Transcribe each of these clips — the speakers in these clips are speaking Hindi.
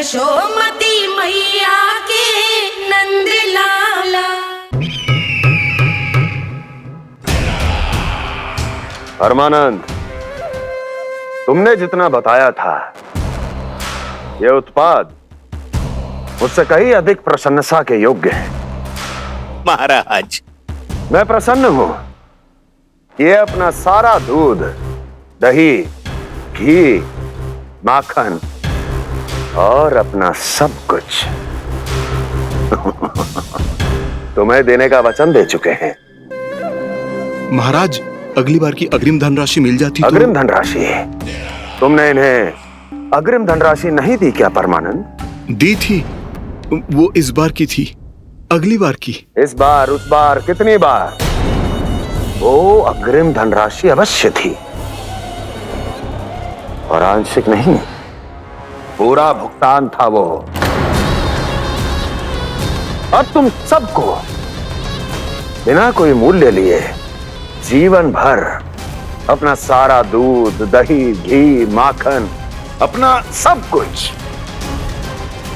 यशोमती मैया के नंद लाला। परमानंद, तुमने जितना बताया था ये उत्पाद मुझसे कहीं अधिक प्रशंसा के योग्य है। महाराज, मैं प्रसन्न हूं। ये अपना सारा दूध, दही, घी, माखन और अपना सब कुछ तुम्हें देने का वचन दे चुके हैं। महाराज, अगली बार की अग्रिम धनराशि मिल जाती तो। अग्रिम धनराशि? तुमने इन्हें अग्रिम धनराशि नहीं दी क्या परमानंद? दी थी, वो इस बार की थी, अगली बार की। इस बार, उस बार, कितनी बार? वो अग्रिम धनराशि अवश्य थी और आंशिक नहीं, पूरा भुगतान था वो। अब तुम सबको बिना कोई मूल्य लिए जीवन भर अपना सारा दूध, दही, घी, माखन, अपना सब कुछ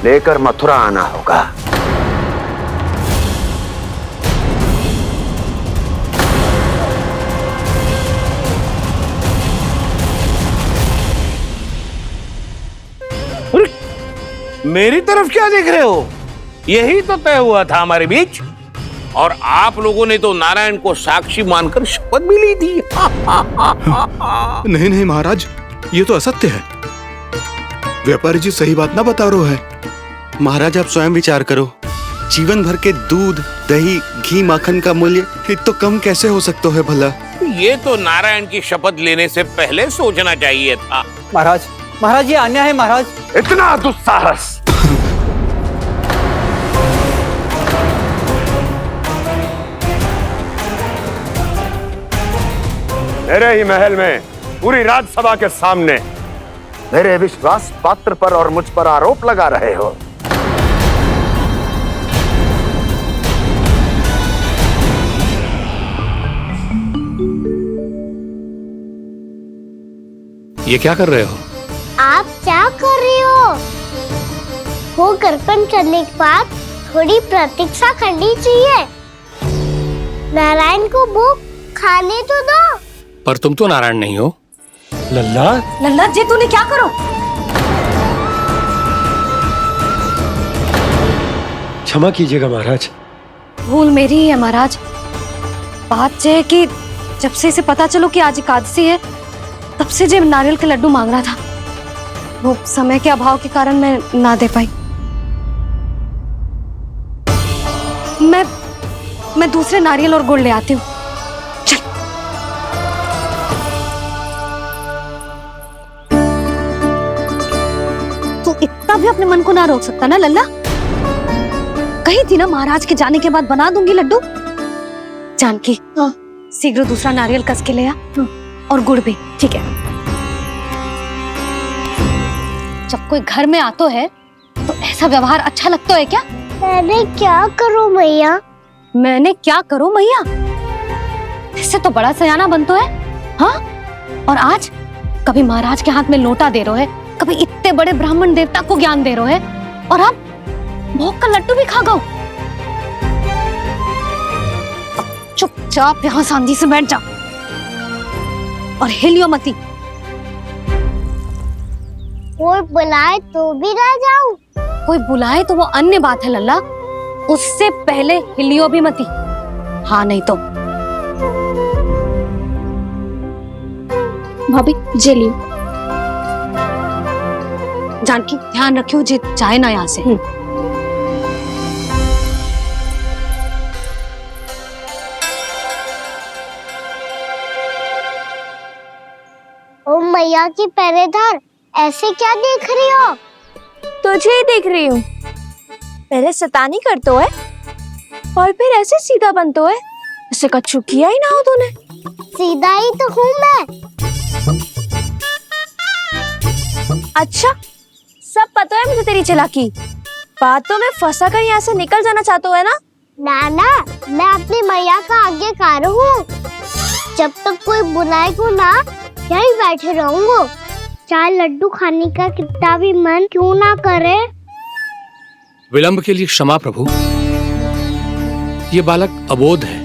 लेकर मथुरा आना होगा। मेरी तरफ क्या देख रहे हो? यही तो तय हुआ था हमारे बीच, और आप लोगों ने तो नारायण को साक्षी मानकर शपथ भी ली थी। नहीं नहीं महाराज, ये तो असत्य है। व्यापारी जी सही बात ना बता रहे हैं। महाराज, आप स्वयं विचार करो, जीवन भर के दूध, दही, घी, माखन का मूल्य इतना कम कैसे हो सकता है भला? ये तो नारायण की शपथ लेने से पहले सोचना चाहिए था। महाराज, महाराज ये अन्याय है महाराज। इतना दुस्साहस! मेरे ही महल में पूरी राज्यसभा के सामने मेरे विश्वास पात्र पर और मुझ पर आरोप लगा रहे हो। ये क्या कर रहे हो? आप क्या कर रहे हो? वो कर्पण करने के बाद थोड़ी प्रतीक्षा करनी चाहिए। नारायण को भूख खाने तो दो। पर तुम तो नारायण नहीं हो। लल्ला, लल्ला जी तूने क्या करो? क्षमा कीजिएगा महाराज। भूल मेरी ही है महाराज। बात यह है कि जब से इसे पता चलो कि आज एकादशी है, तब से जो नारियल के लड्डू मांग रहा था, वो समय के अभाव के कारण मैं ना दे पाई। मैं दूसरे नारियल और गुड़ ले आती हूँ। चल। तू इतना भी अपने मन को ना रोक सकता ना लल्ला? कही थी ना महाराज के जाने के बाद बना दूंगी लड्डू। जानकी, शीघ्र दूसरा नारियल कस के ले आ, और गुड़ भी। ठीक है। जब कोई घर में आतो है तो ऐसा व्यवहार अच्छा लगता है क्या? मैंने क्या करूं मैया? मैंने क्या करूं मैया? इससे तो बड़ा सयाना बनतो है। हाँ? और आज कभी महाराज के हाथ में लोटा दे रहे है, कभी इतने बड़े ब्राह्मण देवता को ज्ञान दे रहे है, और अब भोग का लड्डू भी खा गो। चुपचाप यहाँ शांति से बैठ जा और हिलियो मती। कोई बुलाए तो भी ना जाऊं? कोई बुलाए तो वो अन्य बात है लल्ला, उससे पहले हिलियो भी मती। हाँ नहीं तो। भाभी जे लियो। जानकी ध्यान रखियो जे जाए ना यहाँ से। ओ मैया की पहरेदार, ऐसे क्या देख रही हो? तुझे ही देख रही हूँ। पहले शैतानी करतो है और फिर ऐसे सीधा बनतो है, ऐसे कछु किया ही ना हो तूने। सीधा ही तो हूँ मैं। अच्छा, सब पता है मुझे तेरी चालाकी। बातों में फंसा कर यहाँ से निकल जाना चाहते हो है ना? नाना, मैं अपनी मैया का आज्ञाकार हूँ। जब तक कोई बुलाएगा ना, यहीं बैठे रहूंगा। चाहे लड्डू खाने का कितना भी मन क्यों ना करे। विलंब के लिए क्षमा प्रभु। ये बालक अबोध है,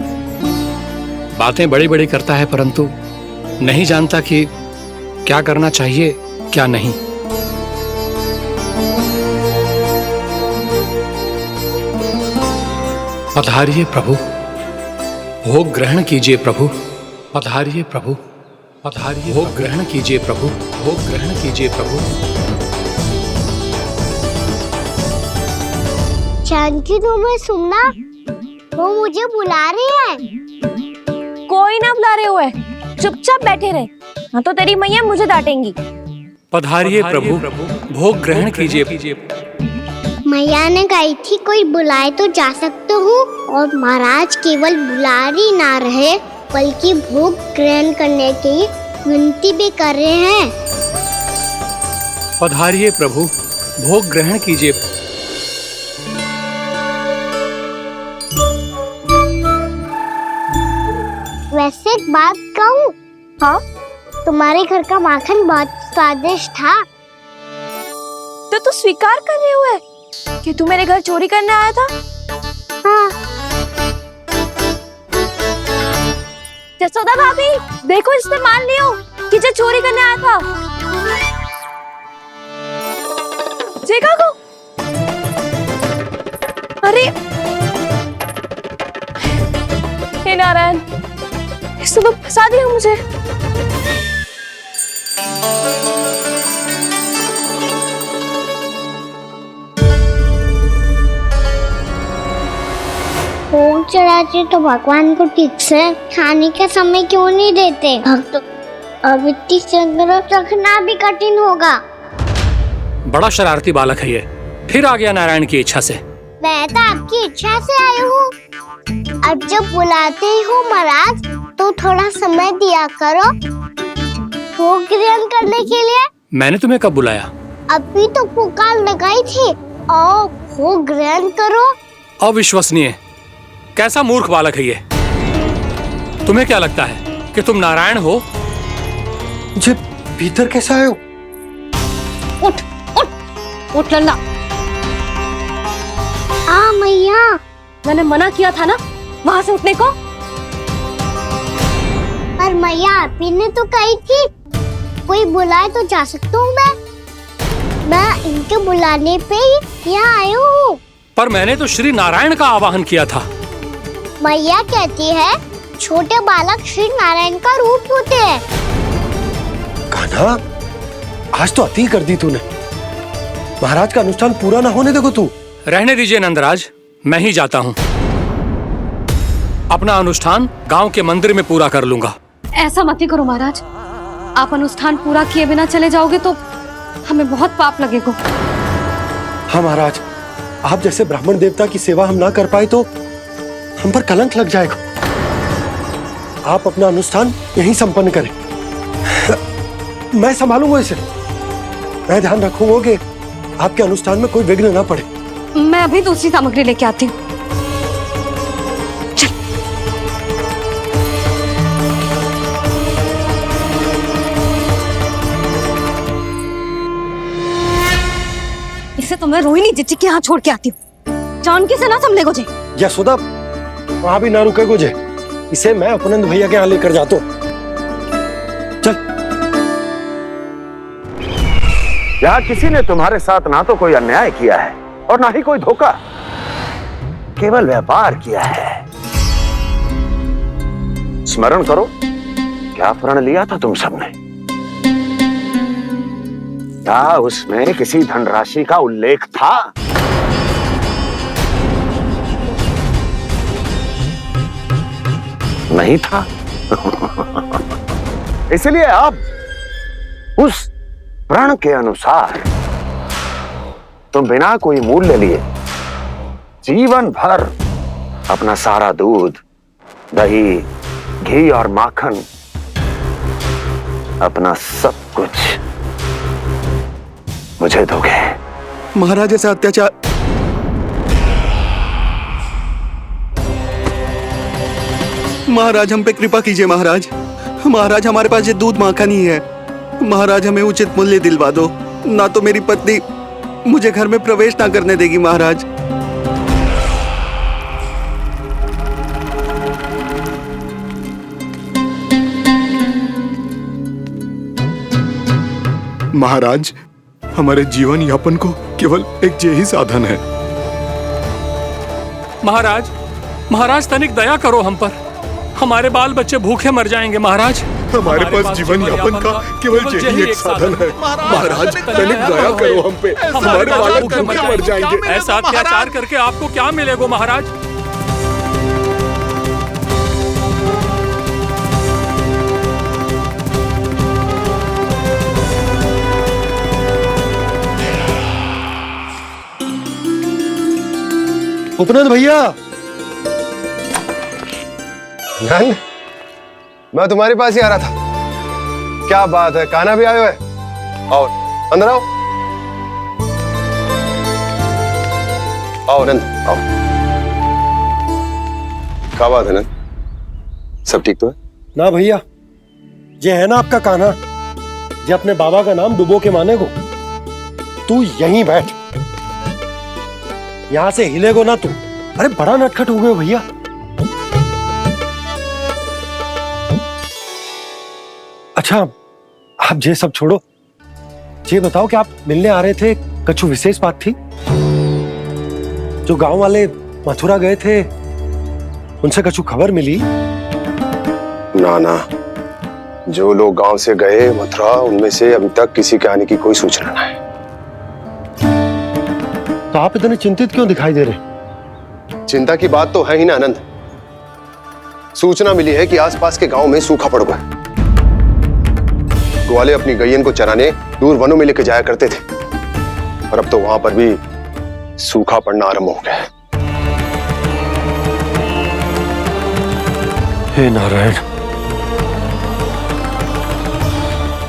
बातें बड़ी बड़ी करता है परंतु नहीं जानता कि क्या करना चाहिए क्या नहीं। पधारिए प्रभु, भोग ग्रहण कीजिए प्रभु। पधारिए प्रभु, पधारिए, भोग ग्रहण कीजिए प्रभु, भोग ग्रहण कीजिए प्रभु। जानकी तुम्हें सुनना, वो मुझे बुला रही है। कोई ना बुला रहे हुए, चुपचाप बैठे रहे, हाँ तो तेरी मैया मुझे डांटेंगी। पधारिए प्रभु, भोग ग्रहण कीजिए। मैया ने कही थी कोई बुलाए तो जा सकते हूँ, और महाराज केवल बुलारी ना रहे बल्कि भोग ग्रहण करने की विनती भी कर रहे हैं। पधारिए प्रभु, भोग ग्रहण कीजिए। वैसे एक बात कहूँ? हाँ? तुम्हारे घर का माखन बहुत स्वादिष्ट था। तो तू स्वीकार कर रहे हुए कि तू मेरे घर चोरी करने आया था? हाँ। जसोदा भाभी, देखो इसने मान लियो कि जो चोरी करने आया था। देखा को? अरे हे नारायण, इसने तो फंसा दिया मुझे। भोग चढ़ाते तो भगवान को ठीक से खाने का समय क्यों नहीं देते? भक्त अब इतनी संग्रह रखना भी कठिन होगा। बड़ा शरारती बालक है ये, फिर आ गया नारायण की इच्छा से। मैं तो आपकी इच्छा से आई हूँ। अब जब बुलाते ही हो महाराज तो थोड़ा समय दिया करो भोग ग्रहण करने के लिए। मैंने तुम्हें कब बुलाया? अभी तो पुकार लगाई थी, आओ भोग ग्रहण करो। अविश्वसनीय, कैसा मूर्ख बालक है ये। तुम्हें क्या लगता है कि तुम नारायण हो? मुझे भीतर कैसे आए हो? उठ उठ उठ लल्ला। मैया, मैंने मना किया था ना वहां से उठने को। पर मैया आपी ने तो कही थी कोई बुलाए तो जा सकता हूँ मैं इनके बुलाने पे ही यहाँ आई हूँ। पर मैंने तो श्री नारायण का आवाहन किया था। मैया कहती है छोटे बालक श्री नारायण का रूप होते हैं। कान्हा, आज तो अति कर दी तूने। महाराज का अनुष्ठान पूरा ना होने देखो तू। रहने दीजिए नंदराज, मैं ही जाता हूँ। अपना अनुष्ठान गांव के मंदिर में पूरा कर लूंगा। ऐसा मत ही करो महाराज, आप अनुष्ठान पूरा किए बिना चले जाओगे तो हमें बहुत पाप लगेगा। हाँ महाराज, आप जैसे ब्राह्मण देवता की सेवा हम ना कर पाए तो हम पर कलंक लग जाएगा। आप अपना अनुष्ठान यहीं संपन्न करें, मैं संभालूंगा इसे। मैं ध्यान रखूंगा कि आपके अनुष्ठान में कोई विघ्न ना पड़े। मैं अभी दूसरी सामग्री लेके आती हूँ। इसे तो मैं रोहिणी जीजी के यहाँ छोड़ के आती हूँ। जानकी से ना संभले गुजे। यशोदा, वहां भी ना रुके गुजे। इसे मैं अपनंद भैया के यहाँ लेकर जाता हूँ। चल। यहाँ किसी ने तुम्हारे साथ ना तो कोई अन्याय किया है और ना ही कोई धोखा, केवल व्यापार किया है। स्मरण करो क्या प्रण लिया था तुम सबने? क्या उसमें किसी धनराशि का उल्लेख था? नहीं था। इसलिए अब उस प्रण के अनुसार तुम बिना कोई मूल्य लिए जीवन भर अपना सारा दूध, दही, घी और माखन, अपना सब कुछ मुझे दोगे। महाराज ऐसा अत्याचार। महाराज हम पे कृपा कीजिए। महाराज, महाराज हमारे पास ये दूध माखन ही है। महाराज हमें उचित मूल्य दिलवा दो, ना तो मेरी पत्नी मुझे घर में प्रवेश ना करने देगी महाराज। महाराज, हमारे जीवन यापन को केवल एक यही साधन है। महाराज, महाराज तनिक दया करो हम पर, हमारे बाल बच्चे भूखे मर जाएंगे महाराज। हमारे पास जीवन यापन का केवल यही एक साधन है। महाराज तनिक दया करो हम पे, हमारे बालक भूखे मर जाएंगे। ऐसा अत्याचार करके आपको क्या मिलेगा महाराज? उपनंद भैया, नंद, मैं तुम्हारे पास ही आ रहा था। क्या बात है, कान्हा भी आयो है? आओ अंदर आओ। आओ नंद आओ। क्या बात है नंद, सब ठीक तो है? ना भैया, ये है ना आपका कान्हा, ये अपने बाबा का नाम डुबो के माने को। तू यहीं बैठ, यहां से हिलेगो ना तू। अरे बड़ा नटखट हो गए हो भैया। अच्छा, आप ये सब छोड़ो, ये बताओ कि आप मिलने आ रहे थे, कछु विशेष बात थी? जो गांव वाले मथुरा गए थे, उनसे कछु खबर मिली? ना ना, जो लोग गांव से गए मथुरा, उनमें से अभी तक किसी के आने की कोई सूचना नहीं है। तो आप इतने चिंतित क्यों दिखाई दे रहे? चिंता की बात तो है ही ना आनंद। सूचना मिली है कि आसपास के गांव में सूखा पड़ गया। ग्वाले अपनी गैयन को चराने दूर वनों में लेके जाया करते थे, और अब तो वहां पर भी सूखा पड़ना आरंभ हो गया है। हे नारायण,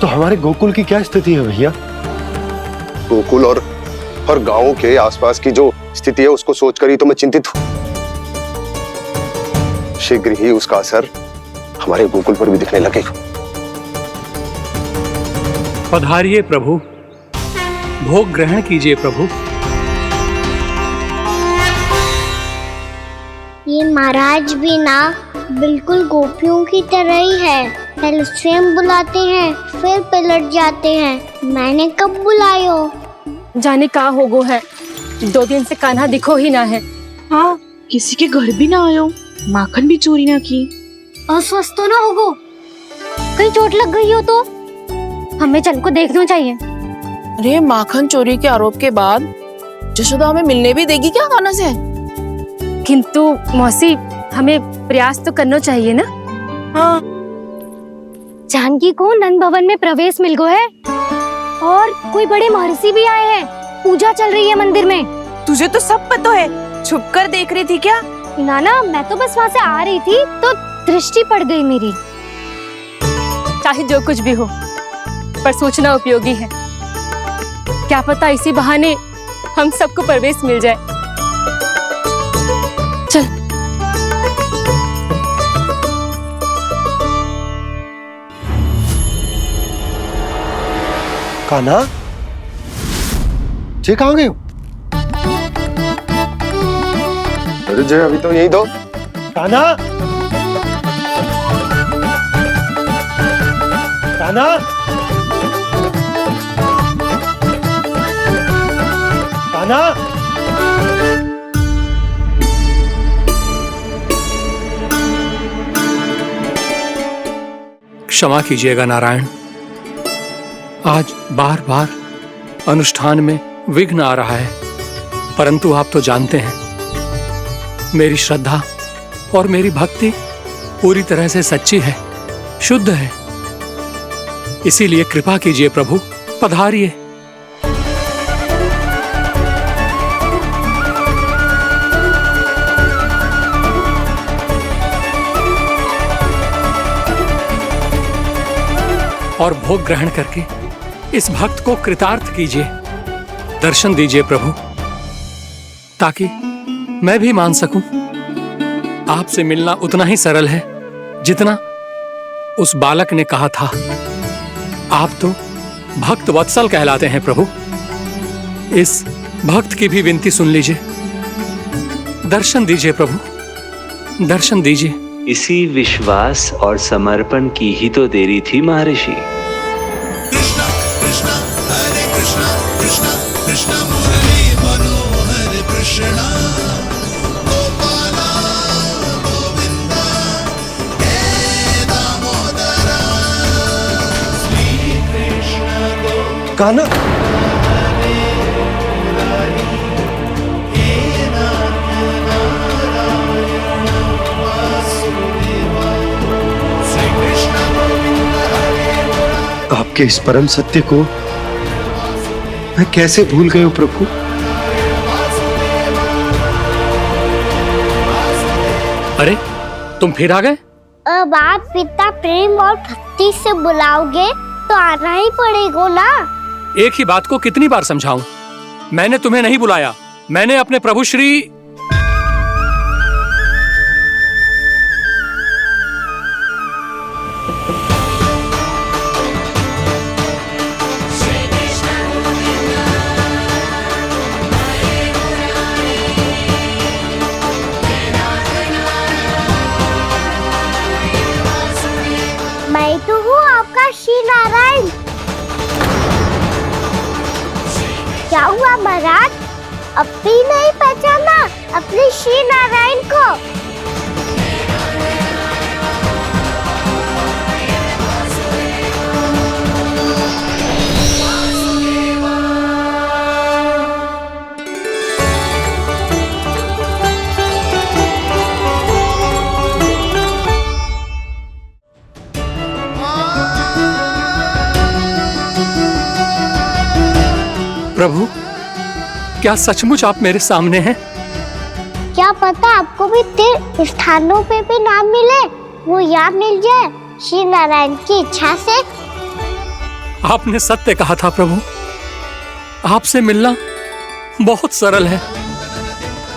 तो हमारे गोकुल की क्या स्थिति है भैया? गोकुल और गांवों के आसपास की जो स्थिति है उसको सोचकर ही तो मैं चिंतित हूं। शीघ्र ही उसका असर हमारे गोकुल पर भी दिखने लगेगा। पधारिए प्रभु, भोग ग्रहण कीजिए प्रभु। ये महाराज भी ना बिल्कुल गोपियों की तरह ही है। पहले स्वयं बुलाते हैं, फिर पलट जाते हैं। मैंने कब बुलायो? जाने का होगो है, 2 दिन से कान्हा दिखो ही ना है। हाँ, किसी के घर भी ना आयो, माखन भी चोरी ना की। अस्वस्थ तो ना होगो, कहीं चोट लग गई हो तो? हमें चल को देखना चाहिए। अरे माखन चोरी के आरोप के बाद जशोदा हमें मिलने भी देगी क्या कान्हा से? किंतु मौसी, हमें प्रयास तो करना चाहिए ना। हाँ, जानकी को नंद भवन में प्रवेश मिल गो है, और कोई बड़े महर्षि भी आए हैं। पूजा चल रही है मंदिर में। तुझे तो सब पता है, छुप कर देख रही थी क्या? नाना, मैं तो बस वहाँ से आ रही थी तो दृष्टि पड़ गई मेरी। चाहे जो कुछ भी हो, पर सूचना उपयोगी है। क्या पता इसी बहाने हम सबको प्रवेश मिल जाए। चल। कान्हा, ये कहाँ गए हो? अरे जय, अभी तो यही दो। कान्हा, कान्हा, कान्हा। क्षमा कीजिएगा नारायण, आज बार बार अनुष्ठान में विघ्न आ रहा है, परंतु आप तो जानते हैं मेरी श्रद्धा और मेरी भक्ति पूरी तरह से सच्ची है, शुद्ध है। इसीलिए कृपा कीजिए प्रभु, पधारिए। और भोग ग्रहण करके इस भक्त को कृतार्थ कीजिए। दर्शन दीजिए प्रभु, ताकि मैं भी मान सकूं आपसे मिलना उतना ही सरल है जितना उस बालक ने कहा था। आप तो भक्त वत्सल कहलाते हैं प्रभु। इस भक्त की भी विनती सुन लीजिए। दर्शन दीजिए प्रभु, दर्शन दीजिए। इसी विश्वास और समर्पण की ही तो देरी थी महर्षि। कृष्णा कृष्णा हरे कृष्णा कृष्णा कृष्णा मुरली मनोहर कृष्णा गोपाला गोविंदा हे दामोदरा श्री कृष्ण गोविंदा कान्हा, आपके इस परम सत्य को मैं कैसे भूल गया हूं प्रभु। अरे तुम फिर आ गए? अब आप इतना प्रेम और भक्ति से बुलाओगे तो आना ही पड़ेगा ना। एक ही बात को कितनी बार समझाऊं? मैंने तुम्हें नहीं बुलाया, मैंने अपने प्रभु श्री मैं तो हूँ आपका श्री नारायण। क्या हुआ महाराज, अब भी नहीं पहचाना अपने श्री नारायण को? प्रभु, क्या सचमुच आप मेरे सामने हैं? क्या पता आपको भी तीर्थ स्थानों पे भी नाम मिले, वो यहाँ मिल जाए श्री नारायण की इच्छा से। आपने सत्य कहा था प्रभु, आपसे मिलना बहुत सरल है,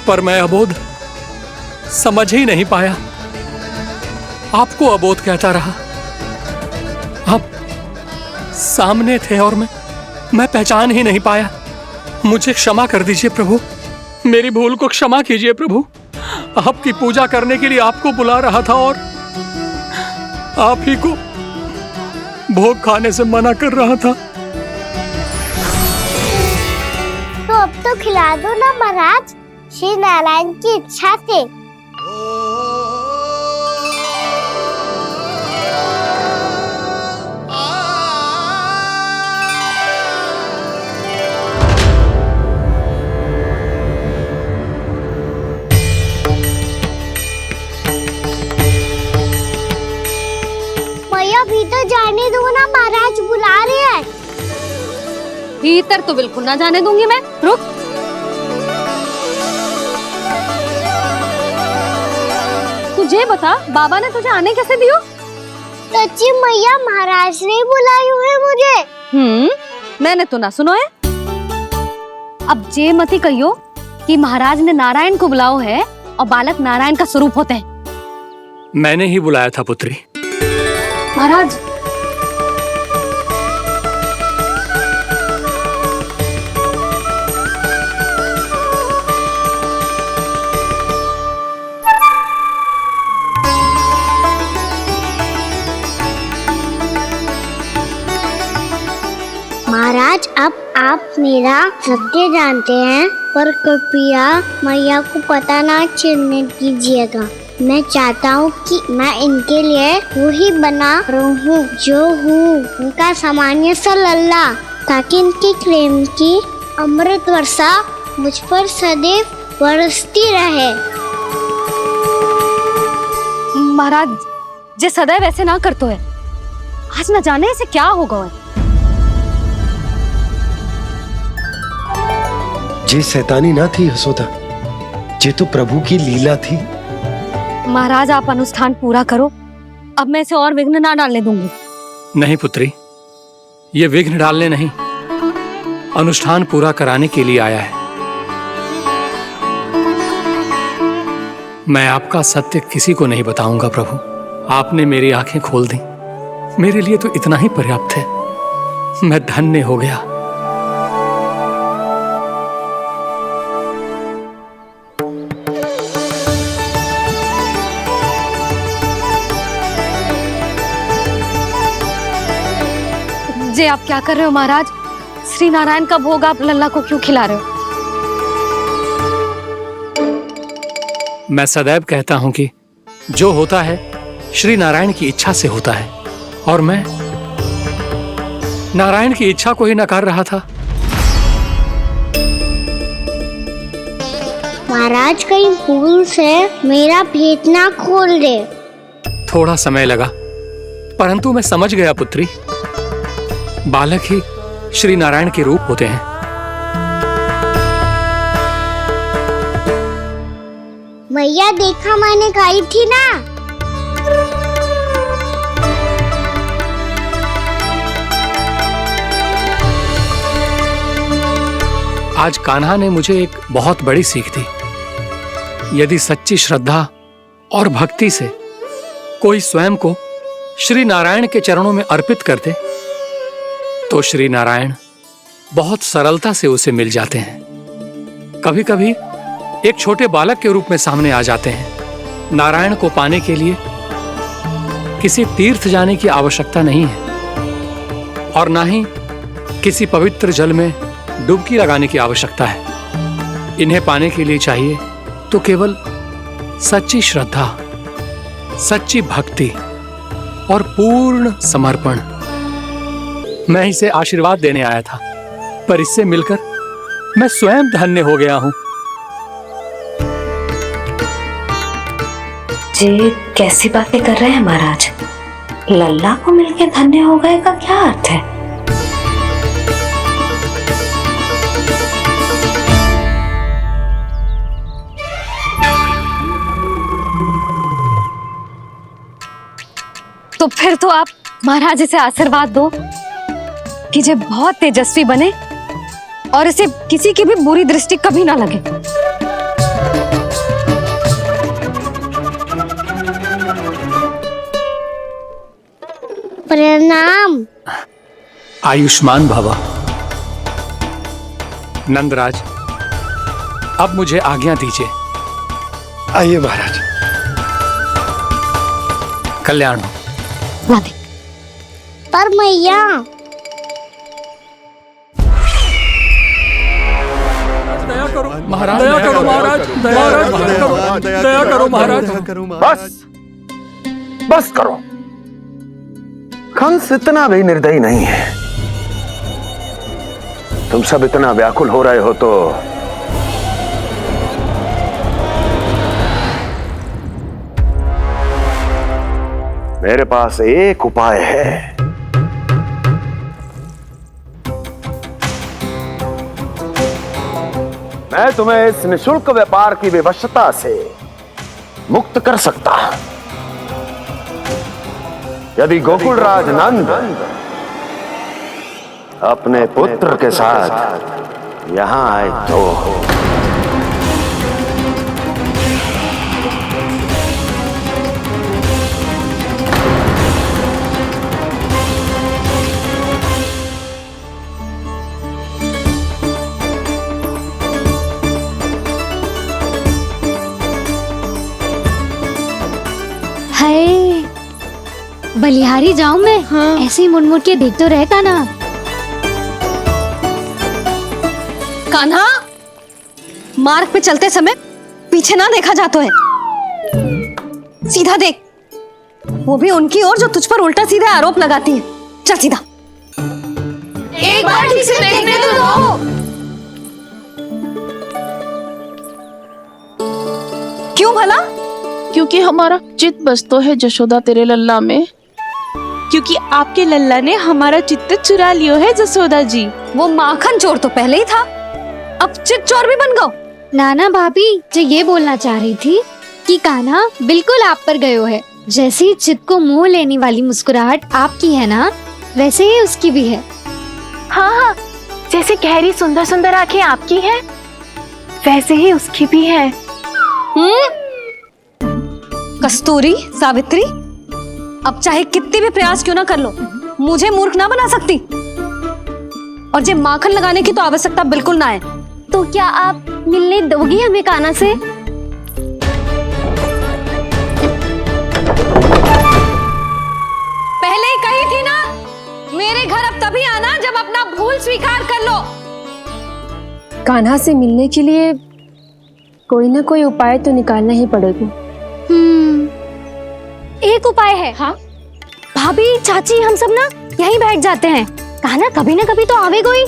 पर मैं अबोध समझ ही नहीं पाया। आपको अबोध कहता रहा। आप सामने थे और मैं पहचान ही नहीं पाया। मुझे क्षमा कर दीजिए प्रभु, मेरी भूल को क्षमा कीजिए प्रभु। आपकी पूजा करने के लिए आपको बुला रहा था और आप ही को भोग खाने से मना कर रहा था। तो अब तो खिला दो ना महाराज, श्री नारायण की इच्छा से। भीतर जाने दो ना, महाराज बुला रहे हैं। भीतर तो बिल्कुल ना जाने दूंगी मैं। रुक। तुझे बता, बाबा ने तुझे आने कैसे दियो? सच्ची मैया, महाराज ने बुलाई हुई मुझे। मैंने तो ना सुनो है। अब जे मती कहियो कि महाराज ने नारायण को बुलाओ है और बालक नारायण का स्वरूप होते हैं। मैंने ही बुलाया था पुत्री। महाराज, महाराज, अब आप मेरा सत्य जानते हैं, पर कृपया मैया को पता ना चलने दीजिएगा। मैं चाहता हूँ कि मैं इनके लिए वो ही बना रहूँ जो हूँ, उनका सामान्य सा लल्ला, ताकि इनके प्रेम की अमृत वर्षा मुझ पर सदैव बरसती रहे। महाराज, जे सदैव ऐसे ना करतो है, आज न जाने इसे क्या होगा है। जे शैतानी ना थी यशोदा, जे तो प्रभु की लीला थी। महाराज, आप अनुष्ठान पूरा करो, अब मैं इसे और विघ्न ना डालने दूंगी। नहीं पुत्री, ये विघ्न डालने नहीं, अनुष्ठान पूरा कराने के लिए आया है। मैं आपका सत्य किसी को नहीं बताऊंगा प्रभु। आपने मेरी आंखें खोल दी, मेरे लिए तो इतना ही पर्याप्त है। मैं धन्य हो गया। जे आप क्या कर रहे हो महाराज? श्री नारायण का भोग आप लल्ला को क्यों खिला रहे हो? मैं सदैव कहता हूं कि जो होता है श्री नारायण की इच्छा से होता है, और मैं नारायण की इच्छा को ही नकार रहा था। महाराज कहीं भूल से मेरा भेद ना खोल दे। थोड़ा समय लगा, परंतु मैं समझ गया पुत्री। बालक ही श्री नारायण के रूप होते हैं। मैया देखा मैंने गाई थी ना। आज कान्हा ने मुझे एक बहुत बड़ी सीख दी। यदि सच्ची श्रद्धा और भक्ति से कोई स्वयं को श्री नारायण के चरणों में अर्पित कर दे, तो श्री नारायण बहुत सरलता से उसे मिल जाते हैं। कभी कभी एक छोटे बालक के रूप में सामने आ जाते हैं। नारायण को पाने के लिए किसी तीर्थ जाने की आवश्यकता नहीं है, और ना ही किसी पवित्र जल में डुबकी लगाने की आवश्यकता है। इन्हें पाने के लिए चाहिए तो केवल सच्ची श्रद्धा, सच्ची भक्ति और पूर्ण समर्पण। मैं इसे आशीर्वाद देने आया था, पर इससे मिलकर मैं स्वयं धन्य हो गया हूं। जी कैसी बातें कर रहे हैं महाराज? लल्ला को मिलकर धन्य हो गए का क्या अर्थ है? तो फिर तो आप महाराज इसे आशीर्वाद दो कि ये बहुत तेजस्वी बने और इसे किसी की भी बुरी दृष्टि कभी ना लगे। प्रणाम। आयुष्मान भवा। नंदराज, अब मुझे आज्ञा दीजिए। आइए महाराज। कल्याण हो। पर मैया दया करो महाराज, दया करो महाराज, दया करो महाराज। बस बस करो। कंस इतना भी निर्दयी नहीं है। तुम सब इतना व्याकुल हो रहे हो तो मेरे पास एक उपाय है। मैं तुम्हें इस निशुल्क व्यापार की विवशता से मुक्त कर सकता। यदि गोकुलराज नंद अपने पुत्र के साथ यहां आए तो हाय, बलिहारी जाऊं मैं? हाँ। ऐसे ही मुड़ मुड़ के देख तो रहे कान्हा। कान्हा, मार्ग पे चलते समय पीछे ना देखा जाता है। सीधा देख, वो भी उनकी ओर जो तुझ पर उल्टा सीधे आरोप लगाती है। चल सीधा। एक बार ठीक से देखने तो दो। क्यों भला? क्योंकि हमारा चित्त बसतो है जशोदा तेरे लल्ला में। क्योंकि आपके लल्ला ने हमारा चित्त चुरा लियो है जसोदा जी। वो माखन चोर तो पहले ही था, अब चित्त चोर भी बन गो। नाना भाभी जो ये बोलना चाह रही थी कि कान्हा बिल्कुल आप पर गयो है। जैसे ही चित्त को मोह लेने वाली मुस्कुराहट आपकी है ना, वैसे ही उसकी भी है। हाँ हाँ, जैसे गहरी सुंदर सुंदर आंखें आपकी हैं, वैसे ही उसकी भी है। कस्तूरी, सावित्री, अब चाहे कितने भी प्रयास क्यों ना कर लो, मुझे मूर्ख ना बना सकती। और जे माखन लगाने की तो आवश्यकता बिल्कुल ना है। तो क्या आप मिलने दोगी हमें कान्हा से? पहले ही कही थी ना, मेरे घर अब तभी आना जब अपना भूल स्वीकार कर लो। कान्हा से मिलने के लिए कोई ना कोई उपाय तो निकालना ही पड़ेगा। एक उपाय है। हाँ भाभी, चाची, हम सब ना यहीं बैठ जाते हैं। कान्हा कभी ना कभी तो आवेगा ही।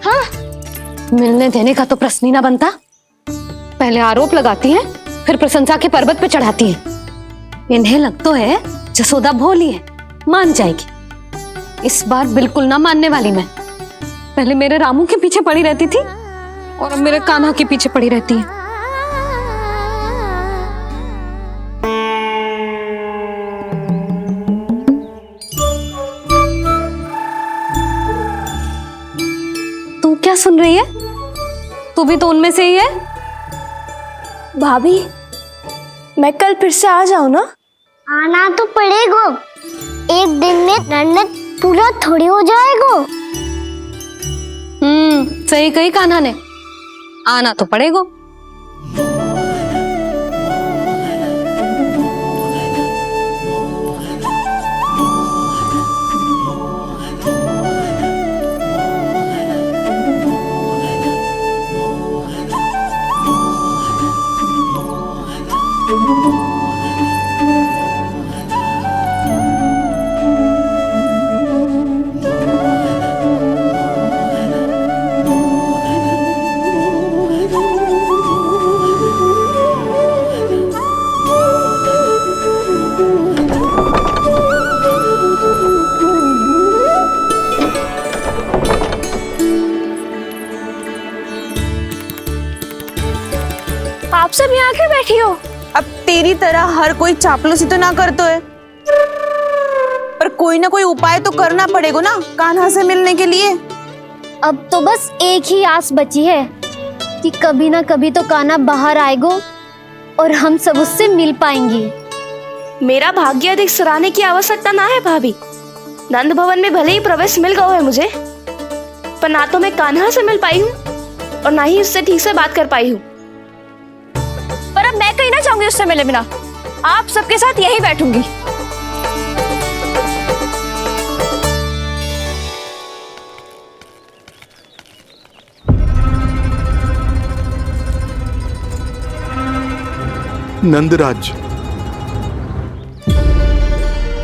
हाँ, मिलने देने का तो प्रश्न ही ना बनता। पहले आरोप लगाती हैं, फिर प्रशंसा के पर्वत पे चढ़ाती हैं। इन्हें लग तो है जसोदा भोली है, मान जाएगी। इस बार बिल्कुल ना मानने वाली मैं। पहले मेरे रामू के पीछे पड़ी रहती थी और अब मेरे कान्हा के पीछे पड़ी रहती है। तू क्या सुन रही है? तू भी तो उनमें से ही है। भाभी, मैं कल फिर से आ जाऊं ना? आना तो पड़ेगा। एक दिन में रणनीत पूरा थोड़ी हो जाएगा। सही कही कान्हा ने, आना तो पड़ेगा। आप सब यहाँ क्यों बैठी हो? अब तेरी तरह हर कोई चापलूसी तो ना करतो है, पर कोई ना कोई उपाय तो करना पड़ेगा ना कान्हा से मिलने के लिए। अब तो बस एक ही आस बची है कि कभी ना कभी तो कान्हा बाहर आएगा और हम सब उससे मिल पाएंगे। मेरा भाग्य अधिक सराहने की आवश्यकता ना है भाभी। नंद भवन में भले ही प्रवेश मिल गया है मुझे, पर ना तो मैं कान्हा से मिल पाई हूँ और ना ही उससे ठीक से बात कर पाई हूँ। पर अब मैं कहीं ना जाऊंगी उससे मिले बिना। आप सबके साथ यही बैठूंगी। नंदराज,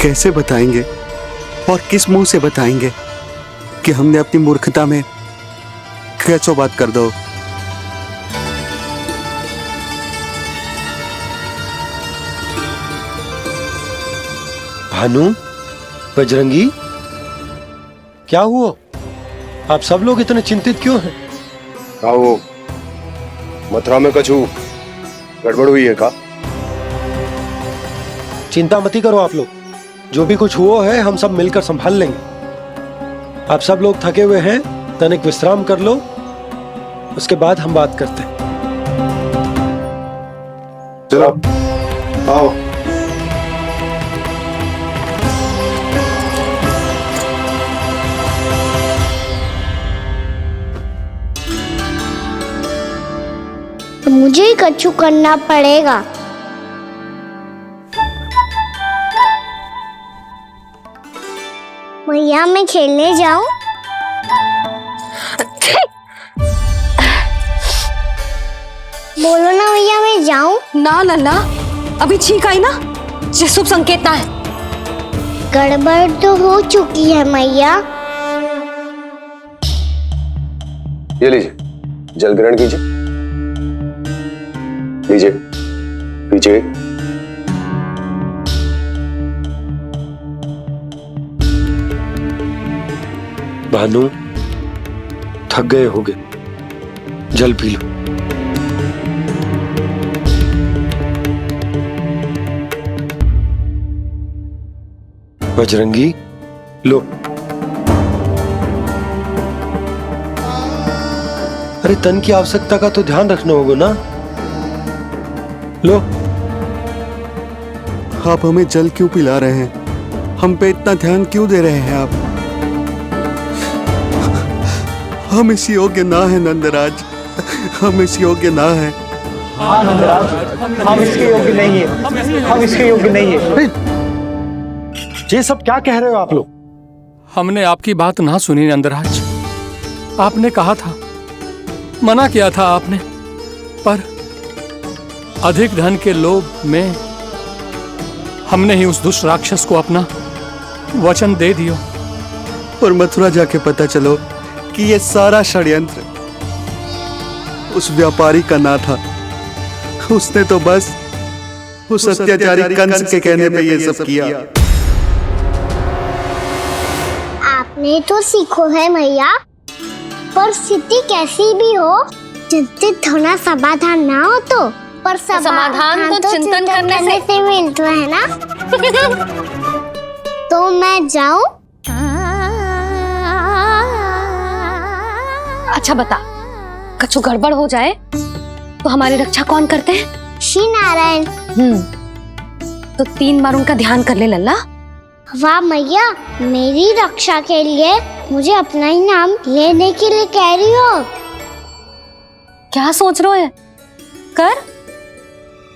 कैसे बताएंगे और किस मुंह से बताएंगे कि हमने अपनी मूर्खता में कैसो बात कर दो। भानु, बजरंगी, क्या हुआ? आप सब लोग इतने चिंतित क्यों हैं? आओ, मथुरा में कछु गड़बड़ हुई है का? चिंता मती करो आप लोग, जो भी कुछ हुआ है हम सब मिलकर संभाल लेंगे। आप सब लोग थके हुए हैं, तनिक विश्राम कर लो, उसके बाद हम बात करते हैं। चलो आओ। तो मुझे ही कछु करना पड़ेगा। मैया, मैं खेलने जाऊं? बोलो ना मैया, मैं जाऊं? ना लल्ला, अभी छींक आई ना, ये शुभ संकेत ना है। गड़बड़ तो हो चुकी है मैया। ये लीजिए, जल ग्रहण कीजिए। लीजिए, पीछे। भानु, थक गए होगे, जल पी लो। बजरंगी, लो। अरे तन की आवश्यकता का तो ध्यान रखना होगा ना। लो। आप हमें जल क्यों पिला रहे हैं? हम पे इतना ध्यान क्यों दे रहे हैं आप? हम इस योग्य ना है नंदराज, हम इस योग्य ना है। हाँ नंदराज, हम इसके योग्य नहीं है, हम इसके योग्य नहीं है। ये सब क्या कह रहे हो आप लोग? हमने आपकी बात ना सुनी नंदराज। आपने कहा था, मना किया था आपने, पर अधिक धन के लोभ में हमने ही उस दुष्ट राक्षस को अपना वचन दे दियो। और मथुरा जाके पता चलो कि ये सारा षड्यंत्र उस व्यापारी का ना था। उसने तो बस उस अत्याचारी कंस के कहने पे ये सब किया। आपने तो सीखो है भैया, पर स्थिति कैसी भी हो, चिंतित होना समाधान ना हो तो, पर समाधान तो चिंतन करने से मिलता है ना। तो मैं जाऊं? अच्छा बता, कछु गड़बड़ हो जाए तो हमारी रक्षा कौन करते हैं? श्री नारायण। तो 3 बार उनका ध्यान कर ले लल्ला। वाह मैया, मेरी रक्षा के लिए मुझे अपना ही नाम लेने के लिए कह रही हो? क्या सोच रहे हो? कर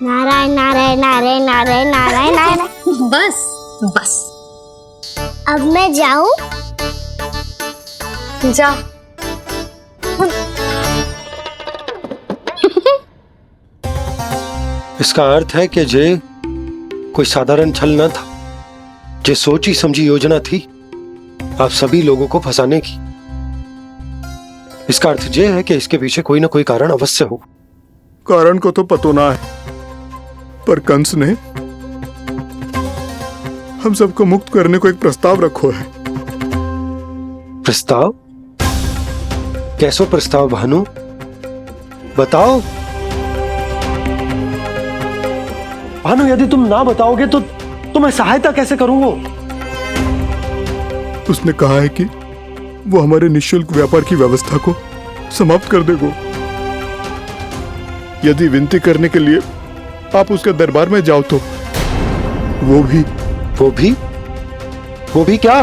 नारायण नारायण नारायण नारायण नारायण नारायण। बस बस, अब मैं जाऊं? जा। इसका अर्थ है कि जे कोई साधारण छल न था, जे सोची समझी योजना थी आप सभी लोगों को फंसाने की। इसका अर्थ ये है कि इसके पीछे कोई ना कोई कारण अवश्य हो। कारण को तो पतो ना है, पर कंस ने हम सबको मुक्त करने को एक प्रस्ताव रखो है। प्रस्ताव? कैसो प्रस्ताव भानु, बताओ। भानु, यदि तुम ना बताओगे तो मैं सहायता कैसे करूंगा? उसने कहा है कि वो हमारे निःशुल्क व्यापार की व्यवस्था को समाप्त कर देगो, यदि विनती करने के लिए आप उसके दरबार में जाओ तो। वो भी क्या?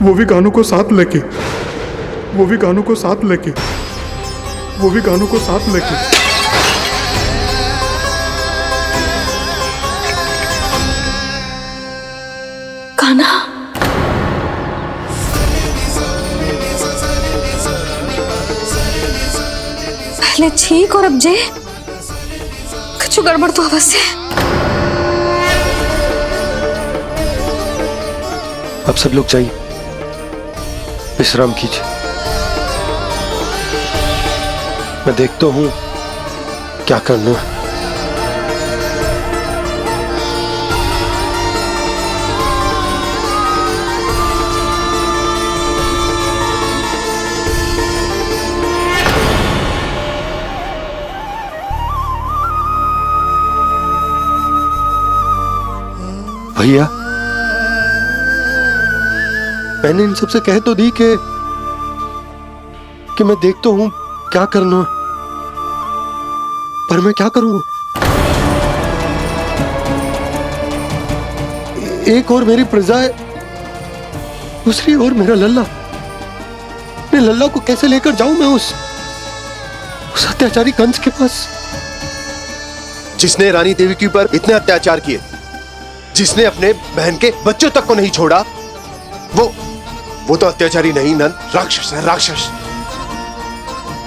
वो भी कानों को साथ लेके, वो भी कानों को साथ लेके, वो भी कानों को साथ लेके। कान्हा, पहले ठीक और अब जे कुछ गड़बड़ तो अवश्य। अब सब लोग जाइए, विश्राम कीजिए। मैं देखता हूं क्या करना है। भैया, मैंने इन सबसे कह तो दी कि मैं देखता हूं क्या करना है, पर मैं क्या करूंगा? एक और मेरी प्रजा है, दूसरी ओर मेरा लल्ला। मैं लल्ला को कैसे लेकर जाऊं मैं उस अत्याचारी कंस के पास, जिसने रानी देवी के ऊपर इतने अत्याचार किए, जिसने अपने बहन के बच्चों तक को नहीं छोड़ा। वो तो अत्याचारी नहीं नंद, राक्षस है, राक्षस।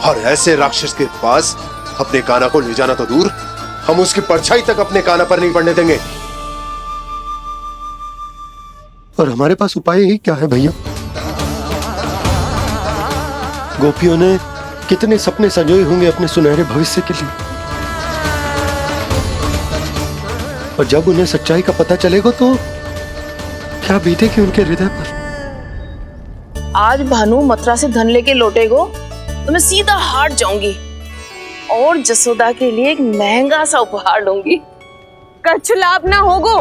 और ऐसे राक्षस के पास अपने कान्हा को ले जाना तो दूर, हम उसकी परछाई तक अपने कान्हा पर नहीं पड़ने देंगे। और हमारे पास उपाय ही क्या है भैया? गोपियों ने कितने सपने संजोए होंगे अपने सुनहरे भविष्य के लिए, और जब उन्हें सच्चाई का पता चलेगा तो क्या बीतेगी उनके हृदय पर? आज भानु मथुरा से धन लेके लौटेगो तो मैं सीधा हाट जाऊंगी और जसोदा के लिए एक महंगा सा उपहार लूंगी। कछु लाभ ना होगो।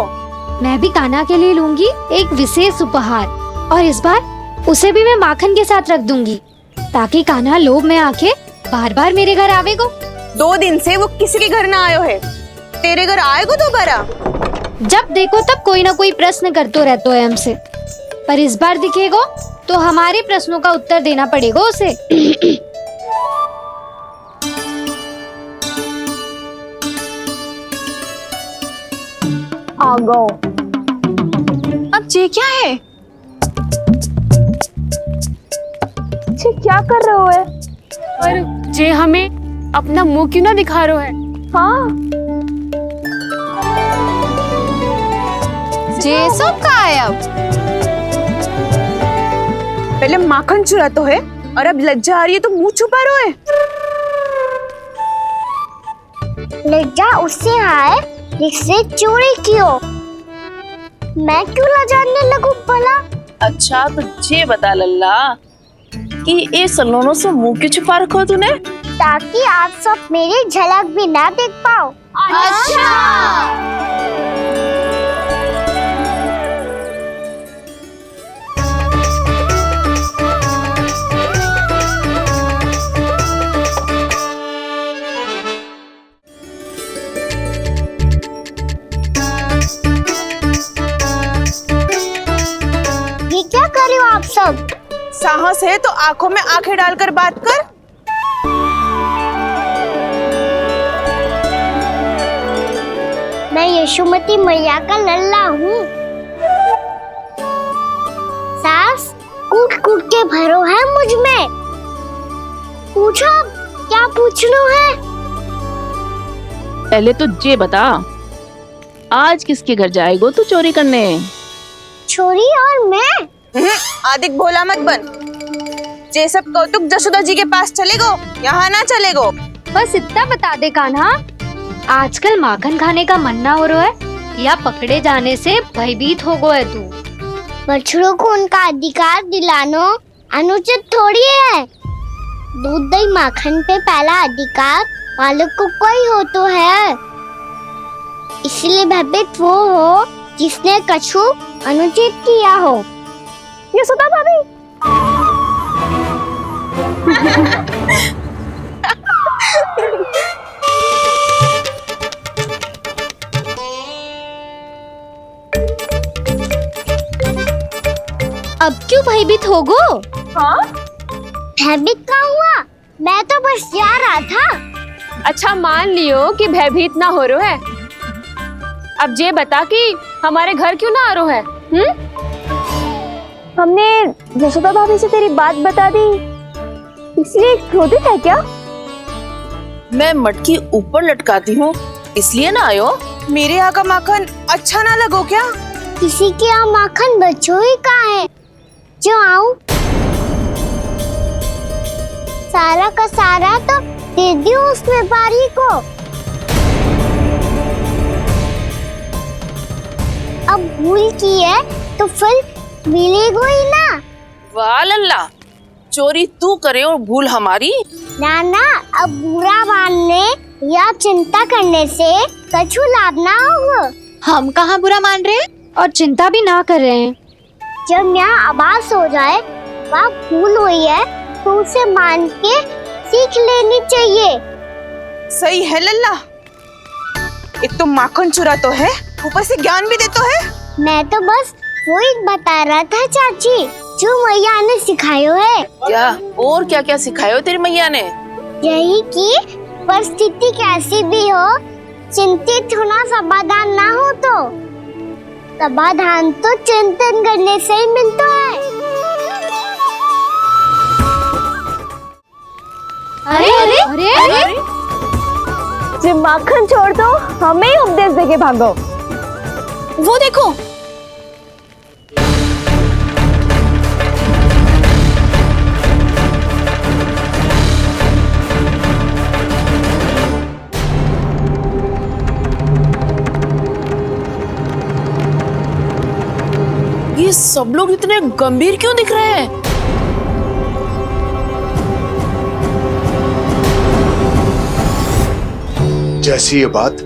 मैं भी कान्हा के लिए लूंगी एक विशेष उपहार, और इस बार उसे भी मैं माखन के साथ रख दूंगी, ताकि कान्हा लोभ में आके बार बार मेरे घर आवेगो। 2 दिन से वो किसी के घर ना आयो है, तेरे घर आएगो दोबारा? जब देखो तब कोई ना कोई प्रश्न करते रहते है हमसे, पर इस बार दिखेगो तो हमारे प्रश्नों का उत्तर देना पड़ेगा उसे। आ गो। अब ये क्या है? ये क्या कर रहे हो है? पर जे हमें अपना मुंह क्यों ना दिखा रहे है? हाँ, जे सब कहाँ है अब? पहले माखन चुरा तो है और अब लज्जा आ रही है तो मुंह छुपा रहे है। लज्जा उससे आए जिससे चोरी की हो। मैं क्यों लजाने लगूं भला? अच्छा तो ये बता लल्ला कि ये सलोनों से मुंह क्यों छुपा रखो तूने? ताकि आप सब मेरी झलक भी ना देख पाओ। अच्छा। ये क्या कर रहे हो आप सब? साहस है तो आंखों में आंखें डालकर बात कर। मैं यशोमती मैया का लल्ला हूँ। सास कूट कूट के भरो है मुझ में। पूछो क्या पूछना है? पहले तो ये बता, आज किसके घर जाएगो तू चोरी करने? छोरी और मैं? आदिक भोला मत बन। ये सब कौतुक जसोदा जी के पास चलेगो, यहाँ ना चलेगो। बस इतना बता दे कान्हा, आजकल माखन खाने का मन ना हो रहा है या पकड़े जाने से भयभीत हो गए तू? बछड़ों को उनका अधिकार दिलाना अनुचित थोड़ी है। दूध दही माखन पे पहला अधिकार मालिक को कोई हो तो है। इसलिए भयभीत वो हो जिसने कछु अनुचित किया हो। यशोदा भाभी। अब क्यों भयभीत हो गो? हाँ? भयभीत का हुआ? मैं तो बस जा रहा था। अच्छा मान लियो कि भयभीत ना हो रहा है। अब ये बता कि हमारे घर क्यों ना आ रहा है? हमने यशोदा भाभी से तेरी बात बता दी, इसलिए क्रोधित है क्या? मैं मटकी ऊपर लटकाती हूँ इसलिए ना आयो? मेरे यहाँ का माखन अच्छा ना लगो क्या? किसी के यहाँ माखन बच्चों ही कहाँ है जो आऊं? सारा का सारा तो दे दियो उस व्यापारी को। अब भूल की है तो फिर मिलेगो ही ना। वाह लल्ला, चोरी तू करे और भूल हमारी। ना ना, अब बुरा मानने या चिंता करने से कछु लाभ ना होगा। हम कहाँ बुरा मान रहे हैं और चिंता भी ना कर रहे हैं। जब यहाँ आभास हो जाए वहाँ भूल हुई है तो उसे मान के सीख लेनी चाहिए। सही है लल्ला, एक तो माखन चुरा तो है, ऊपर से ज्ञान भी देता है। मैं तो बस वही बता रहा था चाची जो मैया ने सिखायो है। क्या और क्या क्या सिखायो तेरी मैया ने? यही कि परिस्थिति कैसी भी हो, चिंतित होना समाधान ना हो तो समाधान तो चिंतन करने से ही मिलता है। अरे अरे अरे, अरे? जब माखन छोड़ दो हमें ही उपदेश देके भागो। वो देखो, ये सब लोग इतने गंभीर क्यों दिख रहे हैं? जैसी ये बात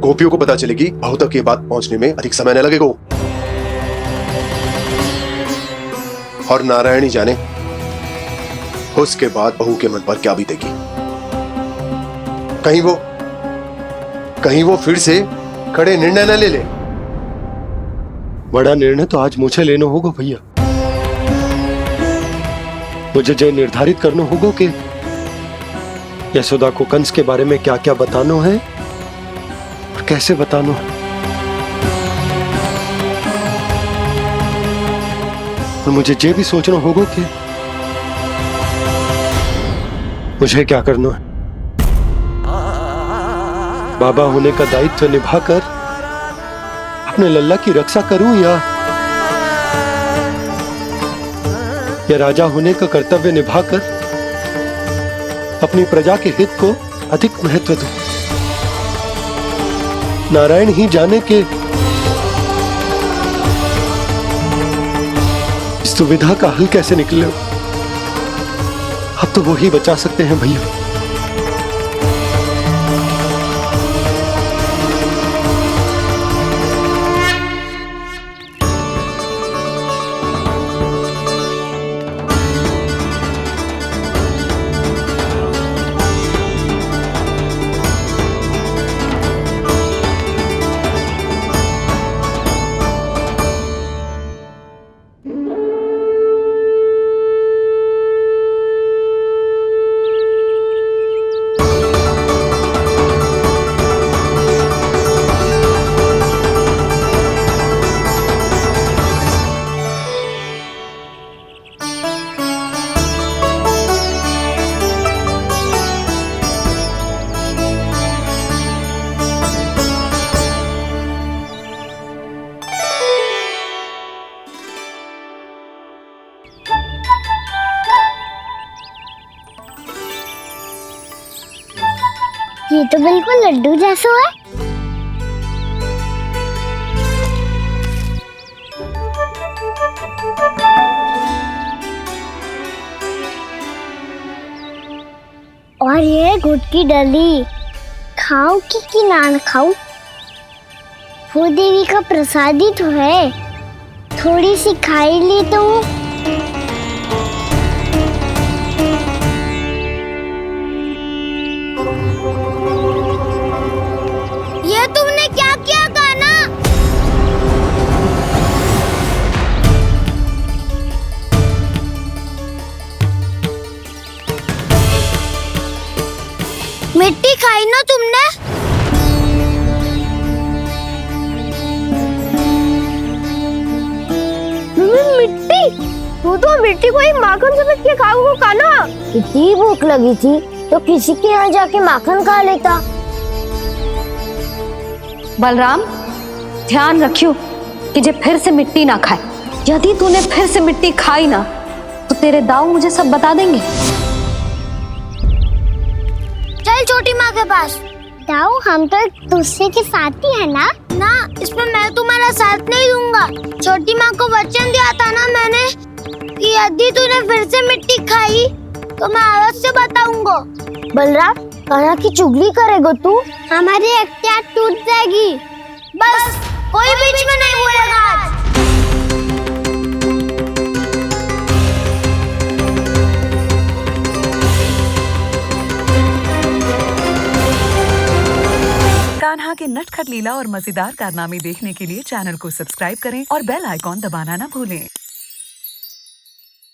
गोपियों को पता चलेगी, बहू तक ये बात पहुंचने में अधिक समय न लगेगा। और नारायण ही जाने उसके बाद बहू के मन पर क्या बीतेगी। कहीं वो फिर से खड़े निर्णय न ले ले। बड़ा निर्णय तो आज मुझे लेना होगा भैया। मुझे जो निर्धारित करना होगा कि यशोदा को कंस के बारे में क्या क्या बताना है और कैसे बताना है। और मुझे ये भी सोचना होगा कि मुझे क्या करना है। बाबा होने का दायित्व निभाकर अपने लल्ला की रक्षा करूं या राजा होने का कर्तव्य निभाकर अपनी प्रजा के हित को अधिक महत्व दूं। नारायण ही जाने के इस दुविधा का हल कैसे निकले। अब तो वो ही बचा सकते हैं भैया। ये तो बिल्कुल लड्डू जैसा है। और ये गुड़ की डली खाऊं कि ना खाऊं? वो देवी का प्रसाद ही तो है, थोड़ी सी खाई ली तो। ये तुमने क्या किया कान्हा? मिट्टी खाई ना तुमने? मिट्टी? तू तो मिट्टी को ही माखन समझ के खाओगे कान्हा। इतनी भूख लगी थी तो किसी के यहाँ जाके माखन खा लेता। बलराम, ध्यान रखियो कि जे फिर से मिट्टी ना खाए। यदि तूने फिर से मिट्टी खाई ना तो तेरे दाऊ मुझे सब बता देंगे। चल छोटी माँ के पास। दाऊ, हम तो एक दूसरे के साथ ही है ना? ना, इसमें मैं तुम्हारा साथ नहीं दूंगा। छोटी माँ को वचन दिया था ना मैंने कि यदि तूने फिर से मिट्टी खाई तो मैं अवश्य बताऊंगा। बलराम, कान्हा की चुगली करेगा तू? हमारी अख्तियार टूट जाएगी। बस कोई बीच में नहीं बोलेगा आज। कान्हा के नटखट लीला और मजेदार कारनामे देखने के लिए चैनल को सब्सक्राइब करें और बेल आइकॉन दबाना ना भूलें।